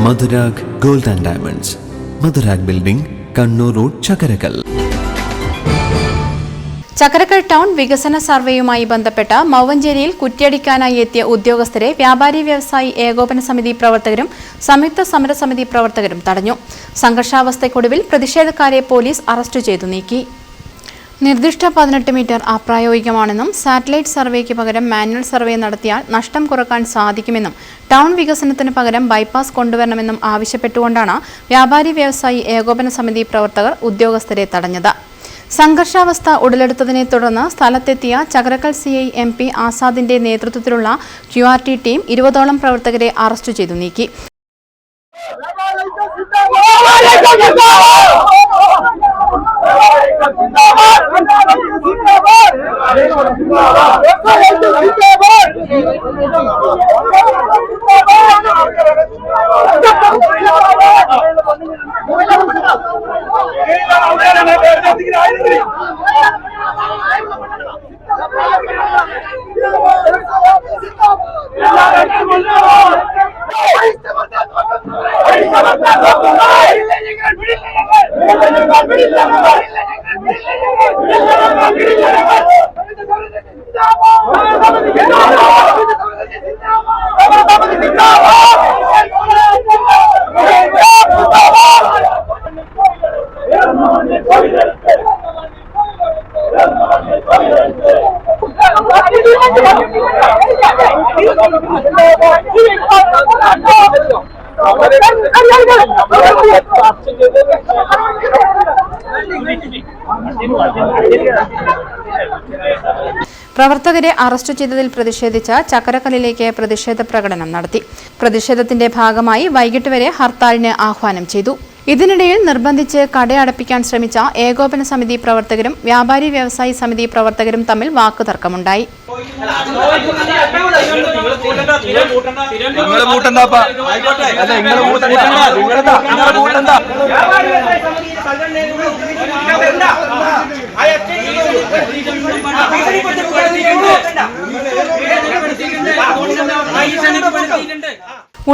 Madhurag gold and diamonds, Madhurag building, Kannur road, Chakkarakal. Chakkarakal town വികസന സർവേയുമായി ബന്ധപ്പെട്ട് മൗവഞ്ചേരിയിൽ കുറ്റിയടിക്കാനായി എത്തിയ ഉദ്യോഗസ്ഥരെ വ്യാപാരി വ്യവസായി ഏകോപന സമിതി പ്രവർത്തകരും സംയുക്ത സമരസമിതി പ്രവർത്തകരും തടഞ്ഞു. സംഘർഷാവസ്ഥയ്ക്കൊടുവിൽ പ്രതിഷേധക്കാരെ പോലീസ് അറസ്റ്റ് ചെയ്തു നീക്കി. നിർദ്ദിഷ്ട 18 മീറ്റർ അപ്രായോഗികമാണെന്നും സാറ്റലൈറ്റ് സർവേക്ക് പകരം മാനുവൽ സർവേ നടത്തിയാൽ നഷ്ടം കുറക്കാൻ സാധിക്കുമെന്നും ടൗൺ വികസനത്തിന് പകരം ബൈപ്പാസ് കൊണ്ടുവരണമെന്നും ആവശ്യപ്പെട്ടുകൊണ്ടാണ് വ്യാപാരി വ്യവസായി ഏകോപന സമിതി പ്രവർത്തകർ ഉദ്യോഗസ്ഥരെ തടഞ്ഞത്. സംഘർഷാവസ്ഥ ഉടലെടുത്തതിനെ തുടർന്ന് സ്ഥലത്തെത്തിയ ചകരകൽ CI MP ആസാദിന്റെ നേതൃത്വത്തിലുള്ള QRT ടീം 20ഓളം പ്രവർത്തകരെ അറസ്റ്റ് ചെയ്തു നീക്കി. പ്രവർത്തകരെ അറസ്റ്റ് ചെയ്തതിൽ പ്രതിഷേധിച്ച് ചകരകലിലേക്ക് പ്രതിഷേധ പ്രകടനം നടത്തി. പ്രതിഷേധത്തിന്റെ ഭാഗമായി വൈകിട്ട് വരെ ഹർത്താലിന് ആഹ്വാനം ചെയ്തു. ഇതിനിടയിൽ നിർബന്ധിച്ച് കടയടപ്പിക്കാൻ ശ്രമിച്ച ഏകോപന സമിതി പ്രവർത്തകരും വ്യാപാരി വ്യവസായി സമിതി പ്രവർത്തകരും തമ്മിൽ വാക്കുതർക്കമുണ്ടായി.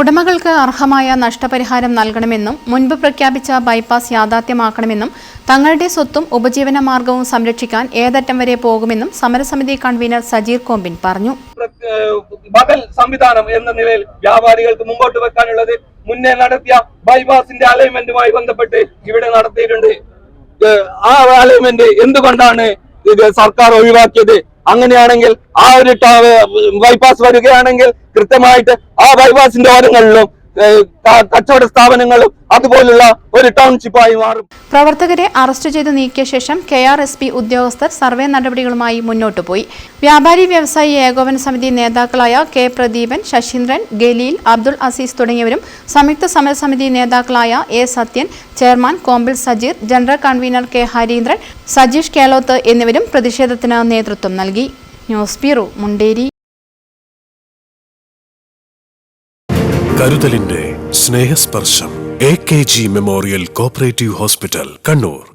ഉടമകൾക്ക് അർഹമായ നഷ്ടപരിഹാരം നൽകണമെന്നും മുൻപ് പ്രഖ്യാപിച്ച ബൈപ്പാസ് യാഥാർത്ഥ്യമാക്കണമെന്നും തങ്ങളുടെ സ്വത്തും ഉപജീവന മാർഗവും സംരക്ഷിക്കാൻ ഏതറ്റം വരെ പോകുമെന്നും സമരസമിതി കൺവീനർ സജീർ കോമ്പിൻ പറഞ്ഞു. ബദൽ സംവിധാനം എന്ന നിലയിൽ വ്യാപാരികൾക്ക് മുമ്പോട്ട് വെക്കാനുള്ളത് മുന്നേ നടത്തിയ ബൈപ്പാസിന്റെ അലൈൻമെന്റുമായി ബന്ധപ്പെട്ട് ഇവിടെ നടത്തിയിട്ടുണ്ട്. ആ അലൈൻമെന്റ് എന്തുകൊണ്ടാണ് സർക്കാർ ഒഴിവാക്കിയത്? അങ്ങനെയാണെങ്കിൽ ആ ഒരു ബൈപ്പാസ് വരികയാണെങ്കിൽ കൃത്യമായിട്ട് ആ ബൈപ്പാസിന്റെ ഓരങ്ങളിലും കച്ചവട സ്ഥാപനങ്ങളും അതുപോലുള്ള ഒരു ടൗൺഷിപ്പായി മാറും. പ്രവർത്തകരെ അറസ്റ്റ് ചെയ്ത് നീക്കിയ ശേഷം KRSP ഉദ്യോഗസ്ഥർ സർവേ നടപടികളുമായി മുന്നോട്ടു പോയി. വ്യാപാരി വ്യവസായി ഏകോപന സമിതി നേതാക്കളായ K പ്രദീപൻ, ശശീന്ദ്രൻ, ഗലീൽ, അബ്ദുൾ അസീസ് തുടങ്ങിയവരും സംയുക്ത സമരസമിതി നേതാക്കളായ A Sathyan, chairman Kombil Sajeer, general convener K Hareendran, Sajeesh Keloth എന്നിവരും പ്രതിഷേധത്തിന് നേതൃത്വം നൽകി. News bureau, Munderi. കരുതലിന്റെ സ്നേഹസ്പർശം AKG memorial cooperative hospital, Kannur.